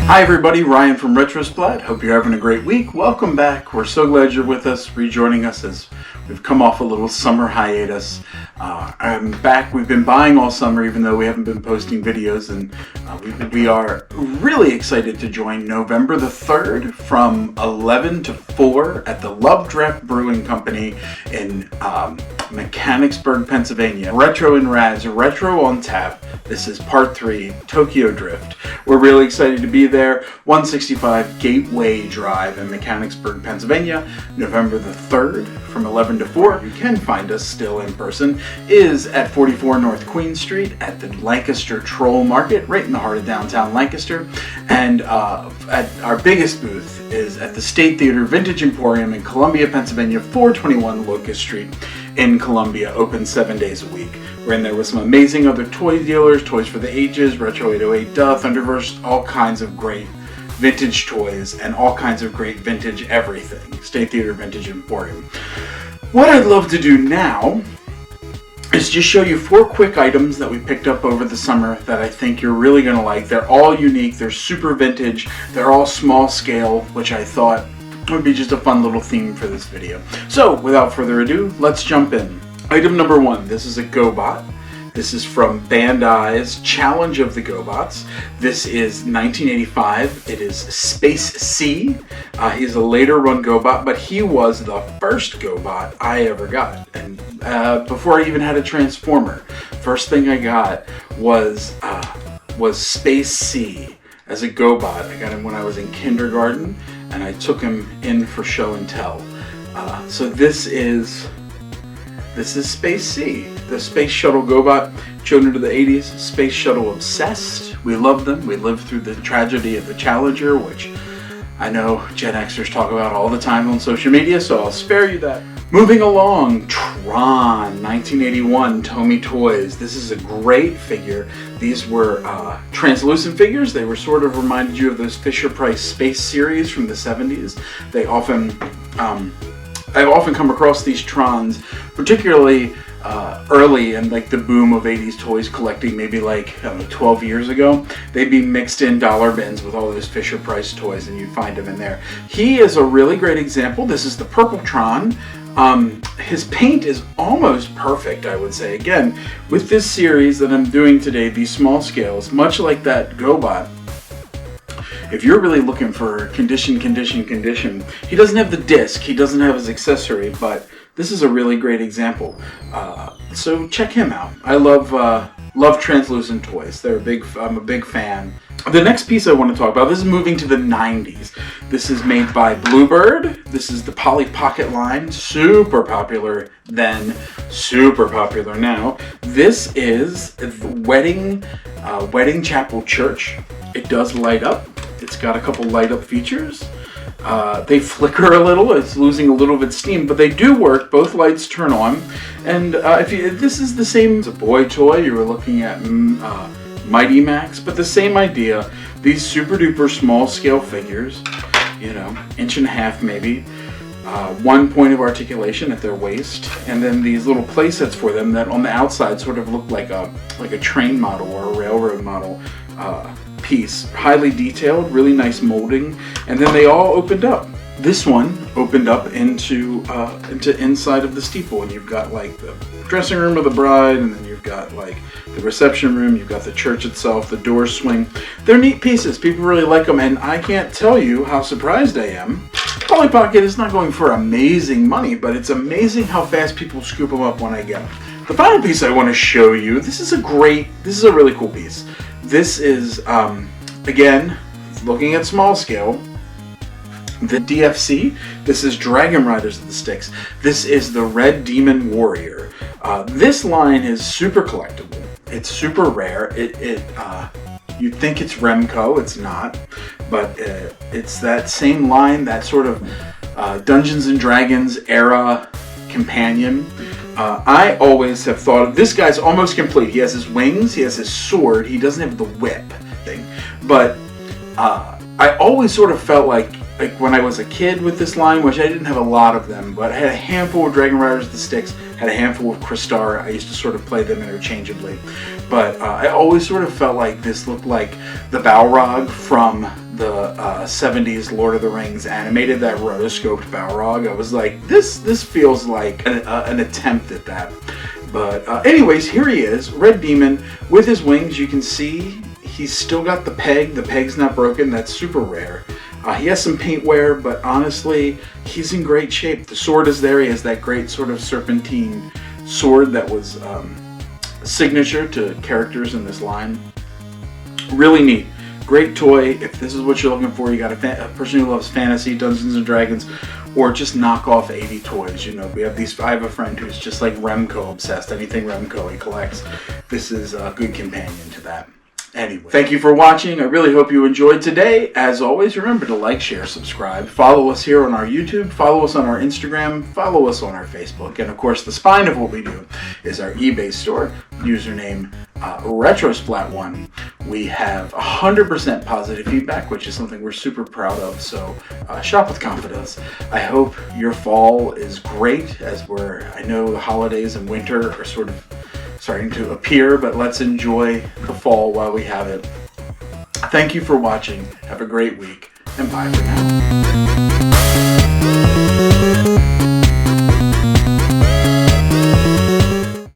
Hi everybody, Ryan from Retrosplat. Hope you're having a great week. Welcome back. We're so glad you're with us, rejoining us as we've come off a little summer hiatus. I'm back. We've been buying all summer even though we haven't been posting videos, and we are really excited to join November the 3rd from 11 to 4 at the Love Draft Brewing Company in Mechanicsburg, Pennsylvania. Retro and Rads, Retro on Tap. This is part 3, Tokyo Drift. We're really excited to be there. 165 Gateway Drive in Mechanicsburg, Pennsylvania, November the 3rd from 11 to 4. You can find us still in person, is at 44 North Queen Street at the Lancaster Troll Market, right in the heart of downtown Lancaster. And at our biggest booth is at the State Theater Vintage Emporium in Columbia, Pennsylvania, 421 Locust Street in Columbia, open 7 days a week. We're in there with some amazing other toy dealers, Toys for the Ages, Retro 808 Duh, Thunderverse, all kinds of great vintage toys and all kinds of great vintage everything. State Theater Vintage Emporium. What I'd love to do now is just show you 4 quick items that we picked up over the summer that I think you're really going to like. They're all unique, they're super vintage, they're all small scale, which I thought would be just a fun little theme for this video. So, without further ado, let's jump in. Item number 1, this is a Gobot. This is from Bandai's Challenge of the Gobots. This is 1985. It is Space C. He's a later run Gobot, but he was the first Gobot I ever got. And before I even had a Transformer, first thing I got was Space C as a Gobot. I got him when I was in kindergarten, and I took him in for show and tell. So this is Space C, the Space Shuttle Gobot, children of the 80s, Space Shuttle obsessed. We love them. We lived through the tragedy of the Challenger, which I know Gen Xers talk about all the time on social media, so I'll spare you that. Moving along, Tron, 1981, Tomy Toys. This is a great figure. These were translucent figures. They were sort of reminded you of those Fisher-Price Space series from the 70s. I've often come across these Trons, particularly early in like the boom of 80s toys collecting, maybe like 12 years ago. They'd be mixed in dollar bins with all those Fisher-Price toys, and you'd find them in there. He is a really great example. This is the purple Tron. His paint is almost perfect, I would say. Again, with this series that I'm doing today, these small scales, much like that Gobot, if you're really looking for condition, he doesn't have the disc, he doesn't have his accessory, but this is a really great example. So check him out. I love translucent toys. I'm a big fan. The next piece I want to talk about, this is moving to the 90s. This is made by Bluebird. This is the Polly Pocket line, super popular then, super popular now. This is the Wedding Chapel Church. It does light up. It's got a couple light up features. They flicker a little, it's losing a little of its steam, but they do work. Both lights turn on. And this is the same as a boy toy. You were looking at Mighty Max, but the same idea. These super duper small scale figures, inch and a half maybe, 1 point of articulation at their waist, and then these little play sets for them that on the outside sort of look like a train model or a railroad model piece. Highly detailed, really nice molding, and then they all opened up. This one opened up into inside of the steeple, and you've got like the dressing room of the bride, and then you've got like the reception room, you've got the church itself, the doors swing. They're neat pieces. People really like them, and I can't tell you how surprised I am. Polly Pocket is not going for amazing money, but it's amazing how fast people scoop them up when I get them. The final piece I want to show you, this is a really cool piece. This is, again, looking at small scale, the DFC. This is Dragon Riders of the Styx. This is the Red Demon Warrior. This line is super collectible. It's super rare. You'd think it's Remco, it's not, but it's that same line, that sort of Dungeons and Dragons era companion. I always have thought of this guy's almost complete. He has his wings, he has his sword, he doesn't have the whip thing. But I always sort of felt like when I was a kid with this line, which I didn't have a lot of them, but I had a handful of Dragon Riders of the Styx, had a handful of Crystara. I used to sort of play them interchangeably. But I always sort of felt like this looked like the Balrog from the 70s Lord of the Rings animated, that rotoscoped Balrog. I was like, this feels like an attempt at that. But anyways, here he is, Red Demon, with his wings. You can see he's still got the peg. The peg's not broken. That's super rare. He has some paint wear, but honestly, he's in great shape. The sword is there. He has that great sort of serpentine sword that was signature to characters in this line. Really neat. Great toy. If this is what you're looking for, you got a person who loves fantasy, Dungeons and Dragons, or just knock off 80 toys. You know, we have these. I have a friend who's just like Remco obsessed. Anything Remco he collects. This is a good companion to that. Anyway, thank you for watching. I really hope you enjoyed today. As always, remember to like, share, subscribe. Follow us here on our YouTube. Follow us on our Instagram. Follow us on our Facebook. And of course, the spine of what we do is our eBay store. Username RetroSplat1. We have 100% positive feedback, which is something we're super proud of. So shop with confidence. I hope your fall is great, as I know the holidays and winter are sort of starting to appear, but let's enjoy the fall while we have it. Thank you for watching. Have a great week, and bye for now.